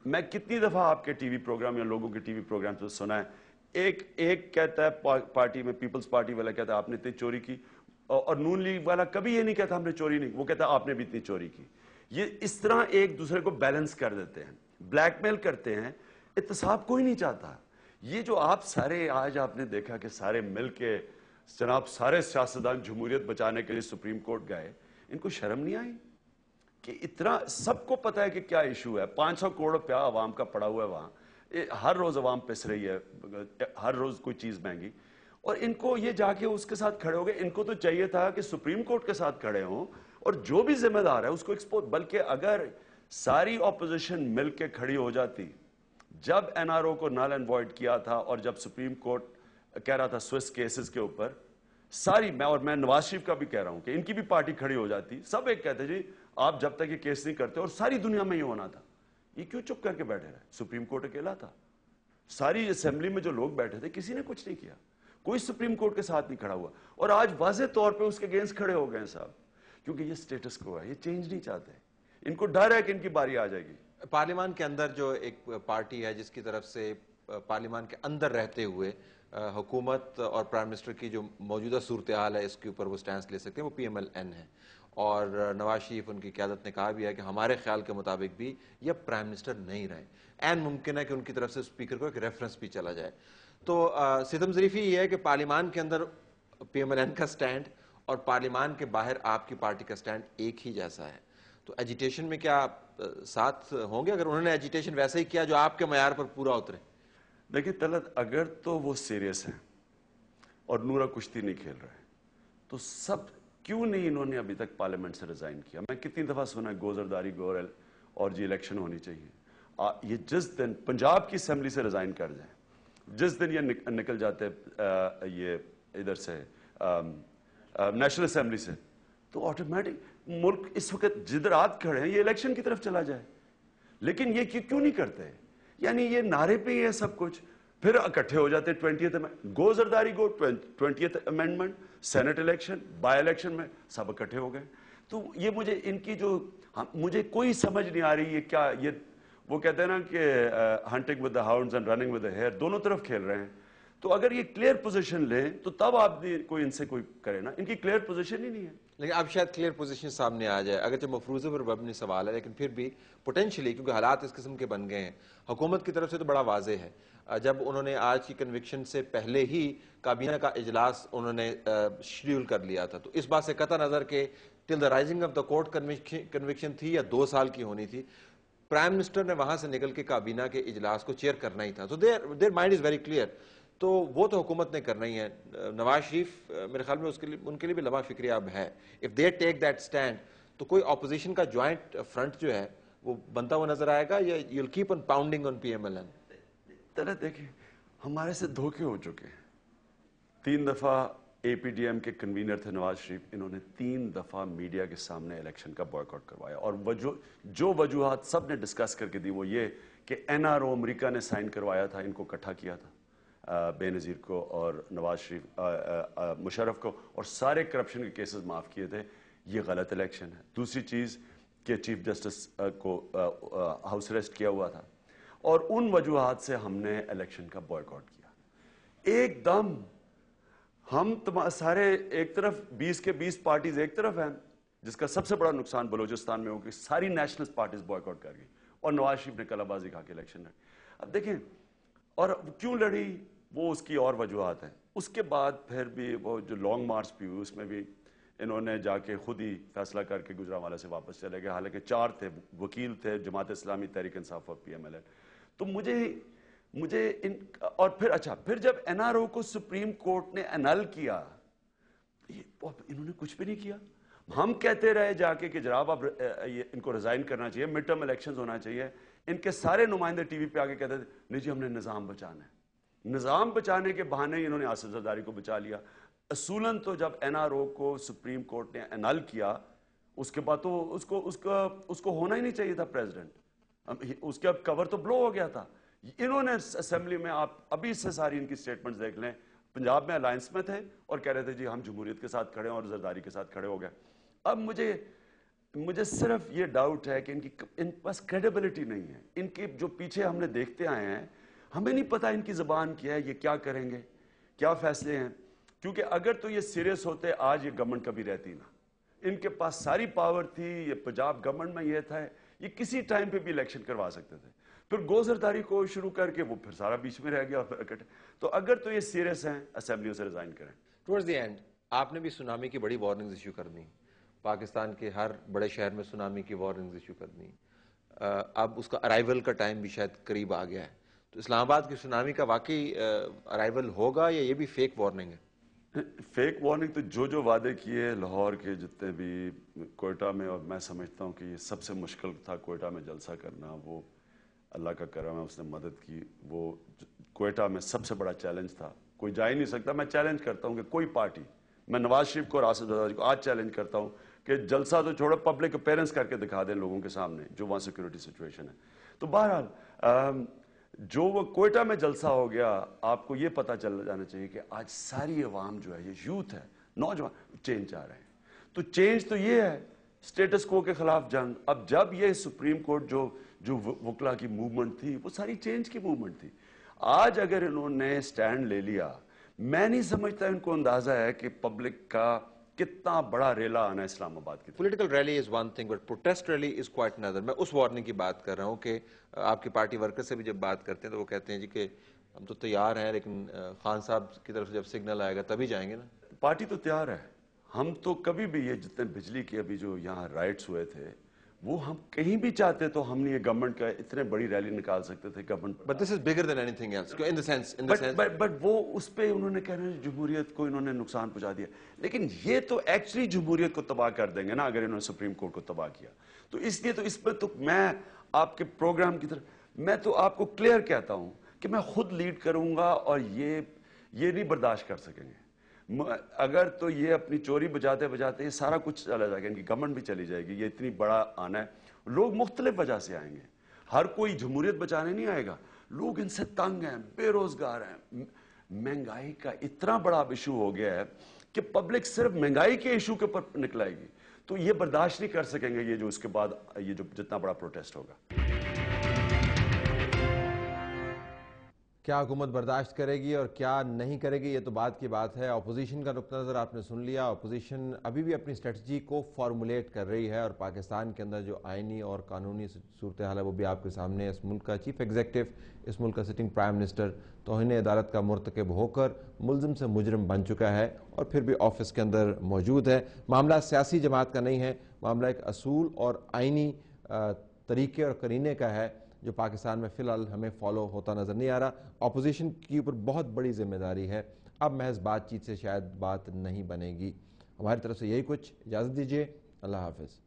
میں کتنی دفعہ آپ کے ٹی وی پروگرام یا لوگوں کے ٹی وی پروگرام سے سنا ہے، ایک کہتا ہے پارٹی میں، پیپلز پارٹی والا کہتا ہے آپ نے اتنی چوری کی، اور نون لیگ والا کبھی یہ نہیں کہتا ہم نے چوری نہیں، وہ کہتا ہے آپ نے بھی اتنی چوری کی. یہ اس طرح ایک دوسرے کو بیلنس کر دیتے ہیں، بلیک میل کرتے ہیں. احتساب کوئی نہیں چاہتا. یہ جو آپ سارے آج آپ نے دیکھا کہ سارے مل کے جناب سارے سیاستدان جمہوریت بچانے کے لیے سپریم کورٹ گئے، ان کو شرم نہیں آئی کہ اتنا سب کو پتا ہے کہ کیا ایشو ہے؟ 500 کروڑ روپیہ عوام کا پڑا ہوا ہے وہاں، ہر روز عوام پس رہی ہے، ہر روز کوئی چیز مہنگی، اور ان کو یہ جا کے اس کے ساتھ کھڑے ہو گئے. ان کو تو چاہیے تھا کہ سپریم کورٹ کے ساتھ کھڑے ہوں اور جو بھی ذمہ دار ہے اس کو ایکسپوز. بلکہ اگر ساری اپوزیشن مل کے کھڑی ہو جاتی جب این آر او کو نل اینڈ وائڈ کیا تھا، اور جب سپریم کورٹ کہہ رہا تھا سوئس کیسز کے اوپر، ساری میں نواز شریف کا بھی کہہ رہا ہوں کہ ان کی بھی پارٹی کھڑی ہو جاتی، سب ایک کہتے جی آپ جب تک یہ کیس نہیں کرتے، اور ساری دنیا میں یہ ہونا تھا. یہ کیوں چپ کر کے بیٹھے رہے؟ سپریم کورٹ اکیلا تھا، ساری اسمبلی میں جو لوگ بیٹھے تھے کسی نے کچھ نہیں کیا، کوئی سپریم کورٹ کے ساتھ نہیں کھڑا ہوا. اور آج واضح طور پہ اس کے اگینسٹ کھڑے ہو گئے ہیں صاحب، کیونکہ یہ سٹیٹس کو ہے، یہ چینج نہیں چاہتے. ان کو ڈر ہے کہ ان کی باری آ جائے گی. پارلیمان کے اندر جو ایک پارٹی ہے جس کی طرف سے پارلیمان کے اندر رہتے ہوئے حکومت اور پرائم منسٹر کی جو موجودہ صورتحال ہے اس کے اوپر وہ سٹینس لے سکتے ہیں، وہ پی ایم ایل این ہے. اور نواز شریف ان کی قیادت نے کہا بھی ہے کہ ہمارے خیال کے مطابق بھی یہ پرائم منسٹر نہیں رہے، این ممکن ہے کہ ان کی طرف سے اسپیکر کو ایک ریفرنس بھی چلا جائے. تو ستم ظریفی یہ ہے کہ پارلیمان کے اندر پی ایم ایل این کا سٹینڈ اور پارلیمان کے باہر آپ کی پارٹی کا سٹینڈ ایک ہی جیسا ہے. تو ایجیٹیشن میں کیا ساتھ ہوں گے اگر انہوں نے ایجیٹیشن ویسے ہی کیا جو آپ کے معیار پر پورا اترے؟ دیکھیں طلعت، اگر تو وہ سیریس ہیں اور نورا کشتی نہیں کھیل رہے تو سب کیوں نہیں انہوں نے ابھی تک پارلیمنٹ سے ریزائن کیا؟ میں کتنی دفعہ سنا ہے گوزرداری گورل اور جی الیکشن ہونی چاہیے. یہ جس دن پنجاب کی اسمبلی سے ریزائن کر جائیں، جس دن یہ نکل جاتے یہ ادھر سے نیشنل اسمبلی سے، تو آٹومیٹک ملک اس وقت جدھر آپ کھڑے ہیں یہ الیکشن کی طرف چلا جائے. لیکن یہ کیوں نہیں کرتے؟ یعنی یہ نعرے پہ ہی ہے سب کچھ، پھر اکٹھے ہو جاتے 20th go Zardari go 20th amendment, Saint election, by election میں سب اکٹھے ہو گئے. تو یہ مجھے ان کی جو مجھے کوئی سمجھ نہیں آ رہی یہ کیا، یہ وہ کہتے ہیں نا کہ hunting with the hounds and running with the hare, دونوں طرف کھیل رہے ہیں. تو اگر یہ کلیئر پوزیشن لیں تو تب آپ کوئی ان سے کوئی کرے نا. ان کی کلیئر پوزیشن ہی نہیں ہے. لیکن اب شاید کلیئر پوزیشن سامنے آ جائے، اگرچہ مفروضے پر مبنی سوال ہے لیکن پھر بھی پوٹینشلی، کیونکہ حالات اس قسم کے بن گئے ہیں. حکومت کی طرف سے تو بڑا واضح ہے، جب انہوں نے آج کی کنوکشن سے پہلے ہی کابینہ کا اجلاس انہوں نے شیڈیول کر لیا تھا، تو اس بات سے قطع نظر کہ till the rising of the court conviction تھی یا 2 سال کی ہونی تھی، پرائم منسٹر نے وہاں سے نکل کے کابینہ کے اجلاس کو چیئر کرنا ہی تھا. تو their mind is very clear. تو وہ تو حکومت نے کرنا ہی ہے. نواز شریف میرے خیال میں ان کے لیے بھی لمحہ فکری اب ہے. If they take that stand تو کوئی اپوزیشن کا جوائنٹ فرنٹ جو ہے وہ بنتا ہوا نظر آئے گا، یا you will keep on pounding on P M L N? Talat دیکھیں، ہمارے سے دھوکے ہو چکے ہیں. 3 دفعہ اے پی ڈی ایم کے کنوینر تھے نواز شریف، انہوں نے 3 دفعہ میڈیا کے سامنے الیکشن کا بائیکاٹ کروایا، اور جو وجوہات سب نے ڈسکس کر کے دی وہ یہ کہ این آر او امریکہ نے سائن کروایا تھا، ان کو اکٹھا کیا تھا، بے نظیر کو اور نواز شریف مشرف کو، اور سارے کرپشن کے کیسز معاف کیے تھے. یہ غلط الیکشن ہے. دوسری چیز کہ چیف جسٹس کو ہاؤس اریسٹ کیا ہوا تھا، اور ان وجوہات سے ہم نے الیکشن کا بائیکاٹ کیا. ایک دم ہم سارے ایک طرف 20 کے 20 پارٹیز ایک طرف ہیں، جس کا سب سے بڑا نقصان بلوچستان میں ہو کہ ساری نیشنل پارٹیز بائیکاٹ کر گئی، اور نواز شریف نے کلا بازی کھا کے الیکشن لڑی. اب دیکھیں اور کیوں لڑی، وہ اس کی اور وجوہات ہیں. اس کے بعد پھر بھی وہ جو لانگ مارچ بھی ہوئی اس میں بھی انہوں نے جا کے خود ہی فیصلہ کر کے گجرانوالہ سے واپس چلے گئے، حالانکہ 4 تھے، وکیل تھے، جماعت اسلامی، تحریک انصاف اور پی ایم ایل این. تو مجھے اور پھر جب این آر او کو سپریم کورٹ نے انل کیا، انہوں نے کچھ بھی نہیں کیا. ہم کہتے رہے جا کے کہ جناب اب ان کو ریزائن کرنا چاہیے، مڈ ٹرم الیکشنز ہونا چاہیے. ان کے سارے نمائندے ٹی وی پہ آگے کہتے تھے نہیں جی ہم نے نظام بچانا ہے. نظام بچانے کے بہانے ہی انہوں نے آصف زرداری کو بچا لیا. اصولاً تو جب این آر او کو سپریم کورٹ نے انل کیا اس کے بعد تو اس کو ہونا ہی نہیں چاہیے تھا پریزیڈنٹ، اس کا کور تو بلو ہو گیا تھا. انہوں نے اسمبلی میں، آپ ابھی سے ساری ان کی سٹیٹمنٹس دیکھ لیں، پنجاب میں الائنس میں تھے اور کہہ رہے تھے جی ہم جمہوریت کے ساتھ کھڑے ہیں، اور زرداری کے ساتھ کھڑے ہو گئے. اب مجھے مجھے صرف یہ ڈاؤٹ ہے کہ ان پاس کریڈیبلٹی نہیں ہے. ان کے جو پیچھے ہم نے دیکھتے آئے ہیں, ہمیں نہیں پتا ان کی زبان کیا ہے, یہ کیا کریں گے, کیا فیصلے ہیں. کیونکہ اگر تو یہ سیریس ہوتے آج یہ گورنمنٹ کبھی رہتی نا. ان کے پاس ساری پاور تھی, یہ پنجاب گورنمنٹ میں یہ تھا, یہ کسی ٹائم پہ بھی الیکشن کروا سکتے تھے. پھر گوزرداری کو شروع کر کے وہ پھر سارا بیچ میں رہ گیا. تو اگر تو یہ سیریس ہیں, اسمبلیوں سے ریزائن کریں. ٹورڈز دی اینڈ آپ نے بھی سونامی کی بڑی وارننگز ایشو کر دی, پاکستان کے ہر بڑے شہر میں سونامی کی وارننگز ایشو کر دی. اب اس کا ارائیول کا ٹائم بھی شاید قریب آ گیا ہے. تو اسلام آباد کی سونامی کا واقعی ارائیول ہوگا یا یہ بھی فیک وارننگ ہے؟ فیک وارننگ تو جو وعدے کیے لاہور کے جتنے بھی, کوئٹہ میں, اور میں سمجھتا ہوں کہ یہ سب سے مشکل تھا کوئٹہ میں جلسہ کرنا. وہ اللہ کا کرم ہے, اس نے مدد کی. وہ کوئٹہ میں سب سے بڑا چیلنج تھا, کوئی جا ہی نہیں سکتا. میں چیلنج کرتا ہوں کہ کوئی پارٹی, میں نواز شریف کو, راشد رضا کو آج چیلنج کرتا ہوں کہ جلسہ تو چھوڑو, پبلک اپیرنس کر کے دکھا دیں لوگوں کے سامنے جو وہاں سیکورٹی سچویشن ہے. تو بہرحال جو وہ کوئٹہ میں جلسہ ہو گیا, آپ کو یہ پتہ چل جانا چاہیے کہ آج ساری عوام جو ہے, یہ یوتھ ہے, نوجوان, چینج چاہ رہے ہیں. تو چینج تو یہ ہے, سٹیٹس کو کے خلاف جنگ. اب جب یہ سپریم کورٹ جو وکلا کی موومنٹ تھی, وہ ساری چینج کی موومنٹ تھی. آج اگر انہوں نے سٹینڈ لے لیا, میں نہیں سمجھتا ان کو اندازہ ہے کہ پبلک کا کتنا بڑا ریلا آنا ہے اسلام آباد کی. Political really is one thing but protest really is quite another. میں اس وارننگ کی بات کر رہا ہوں کہ آپ کی پارٹی ورکر سے بھی جب بات کرتے ہیں تو وہ کہتے ہیں جی کہ ہم تو تیار ہیں, لیکن خان صاحب کی طرف سے جب سگنل آئے گا تبھی جائیں گے نا. پارٹی تو تیار ہے. ہم تو کبھی بھی, یہ جتنے بجلی کے ابھی جو یہاں رائٹس ہوئے تھے, وہ ہم کہیں بھی چاہتے تو ہم نے یہ گورنمنٹ کا اتنے بڑی ریلی نکال سکتے تھے. Government but this is bigger than anything else in the sense but وہ اس پہ انہوں نے کہنا جمہوریت کو انہوں نے نقصان پہنچا دیا. لیکن یہ تو ایکچولی جمہوریت کو تباہ کر دیں گے نا اگر انہوں نے سپریم کورٹ کو تباہ کیا. تو اس لیے تو اس پہ تو میں آپ کے پروگرام کی طرف, میں تو آپ کو کلیئر کہتا ہوں کہ میں خود لیڈ کروں گا, اور یہ نہیں برداشت کر سکیں گے. اگر تو یہ اپنی چوری بجاتے بجاتے یہ سارا کچھ چلا جائے گا, ان کی گورنمنٹ بھی چلی جائے گی. یہ اتنی بڑا آنا ہے, لوگ مختلف وجہ سے آئیں گے, ہر کوئی جمہوریت بچانے نہیں آئے گا. لوگ ان سے تنگ ہیں, بے روزگار ہیں, مہنگائی کا اتنا بڑا ایشو ہو گیا ہے کہ پبلک صرف مہنگائی کے ایشو کے اوپر نکلائے گی. تو یہ برداشت نہیں کر سکیں گے یہ جو اس کے بعد یہ جو جتنا بڑا پروٹیسٹ ہوگا. کیا حکومت برداشت کرے گی اور کیا نہیں کرے گی, یہ تو بات کی بات ہے. اپوزیشن کا نقطہ نظر آپ نے سن لیا. اپوزیشن ابھی بھی اپنی اسٹریٹجی کو فارمولیٹ کر رہی ہے, اور پاکستان کے اندر جو آئینی اور قانونی صورتحال ہے وہ بھی آپ کے سامنے ہے. اس ملک کا چیف ایگزیکٹو, اس ملک کا سٹنگ پرائم منسٹر توہین عدالت کا مرتکب ہو کر ملزم سے مجرم بن چکا ہے, اور پھر بھی آفس کے اندر موجود ہے. معاملہ سیاسی جماعت کا نہیں ہے, معاملہ ایک اصول اور آئینی طریقے اور قرینے کا ہے جو پاکستان میں فی الحال ہمیں فالو ہوتا نظر نہیں آ رہا. اپوزیشن کی اوپر بہت بڑی ذمہ داری ہے. اب محض بات چیت سے شاید بات نہیں بنے گی. ہماری طرف سے یہی کچھ. اجازت دیجیے, اللہ حافظ.